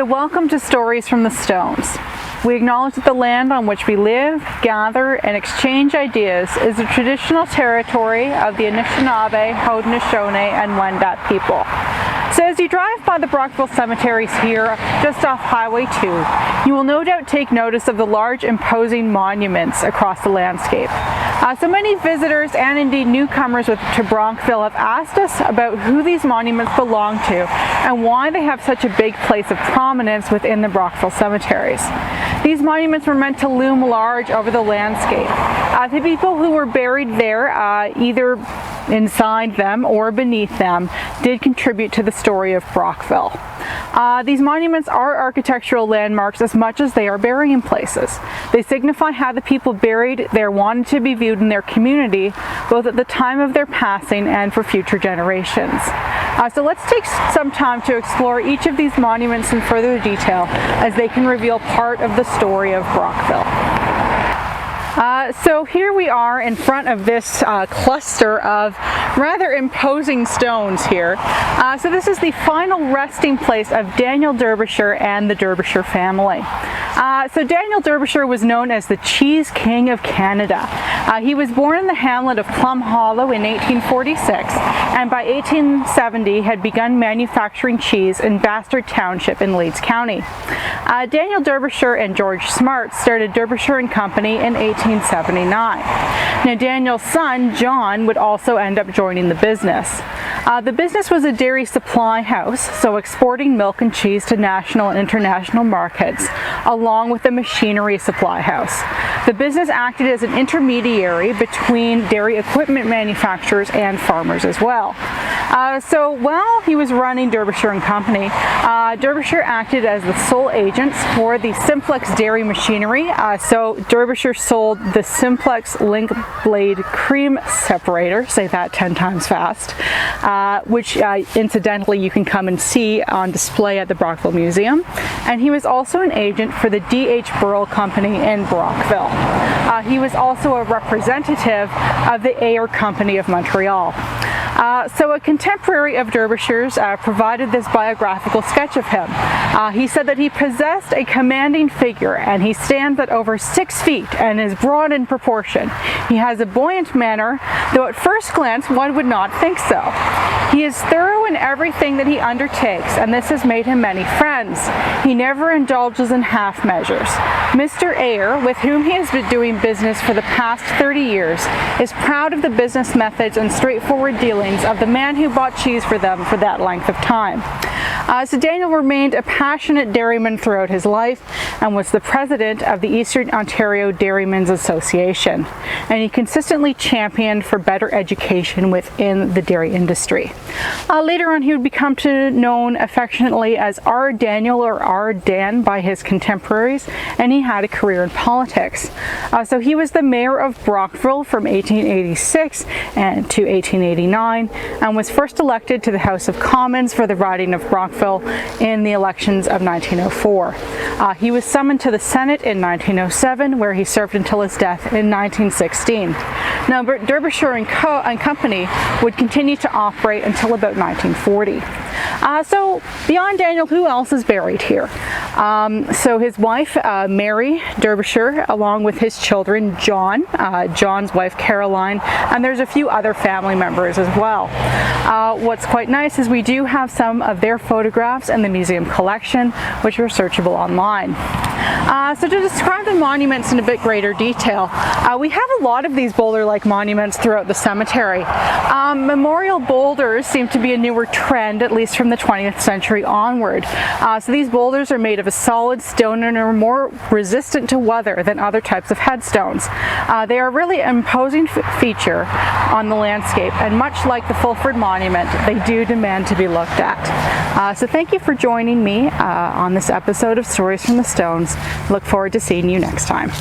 So welcome to Stories from the Stones. We acknowledge that the land on which we live, gather, and exchange ideas is the traditional territory of the Anishinaabe, Haudenosaunee, and Wendat people. So as you drive by the Brockville cemeteries here, just off Highway 2, you will no doubt take notice of the large imposing monuments across the landscape. So many visitors and indeed newcomers to Brockville have asked us about who these monuments belong to and why they have such a big place of prominence within the Brockville cemeteries. These monuments were meant to loom large over the landscape. The people who were buried there, either inside them or beneath them, did contribute to the story of Brockville. These monuments are architectural landmarks as much as they are burying places. They signify how the people buried there wanted to be viewed in their community, both at the time of their passing and for future generations. So let's take some time to explore each of these monuments in further detail as they can reveal part of the story of Brockville. So here we are in front of this cluster of rather imposing stones here. So this is the final resting place of Daniel Derbyshire and the Derbyshire family. So Daniel Derbyshire was known as the Cheese King of Canada. He was born in the hamlet of Plum Hollow in 1846, and by 1870 had begun manufacturing cheese in Bastard Township in Leeds County. Daniel Derbyshire and George Smart started Derbyshire and Company in 1879. Now Daniel's son, John, would also end up joining the business. The business was a dairy supply house, so exporting milk and cheese to national and international markets, along with a machinery supply house. The business acted as an intermediary between dairy equipment manufacturers and farmers as well. So while he was running Derbyshire and Company, Derbyshire acted as the sole agents for the Simplex dairy machinery. So Derbyshire sold the Simplex Link Blade Cream Separator, say that 10 times fast, which incidentally you can come and see on display at the Brockville Museum. And he was also an agent for the D.H. Burrell Company in Brockville. He was also a representative of the Ayer Company of Montreal. So a contemporary of Derbyshire's provided this biographical sketch of him. He said that he possessed a commanding figure, and he stands at over 6 feet and is broad in proportion. He has a buoyant manner, though at first glance one would not think so. He is thorough in everything that he undertakes, and this has made him many friends. He never indulges in half measures. Mr. Ayer, with whom he has been doing business for the past 30 years, is proud of the business methods and straightforward dealings of the man who bought cheese for them for that length of time. So Daniel remained a passionate dairyman throughout his life and was the president of the Eastern Ontario Dairymen's Association. And he consistently championed for better education within the dairy industry. Later on, he would become known affectionately as R. Daniel or R. Dan by his contemporaries, and he had a career in politics. So he was the mayor of Brockville from 1886 to 1889 and was first elected to the House of Commons for the riding of Brockville in the elections of 1904. He was summoned to the Senate in 1907, where he served until his death in 1916. Now, Derbyshire and Company would continue to operate until about 1940. So beyond Daniel, who else is buried here? So his wife, Mary Derbyshire, along with his children, John's wife, Caroline, and there's a few other family members as well. What's quite nice is we do have some of their photographs in the museum collection, which are searchable online. So to describe the monuments in a bit greater detail, we have a lot of these boulder-like monuments throughout the cemetery. Memorial boulders seem to be a newer trend, at least from the 20th century onward. So these boulders are made of a solid stone and are more resistant to weather than other types of headstones. They are really an imposing feature on the landscape, and much like the Fulford Monument, they do demand to be looked at. So thank you for joining me on this episode of Stories from the Stones. Look forward to seeing you next time.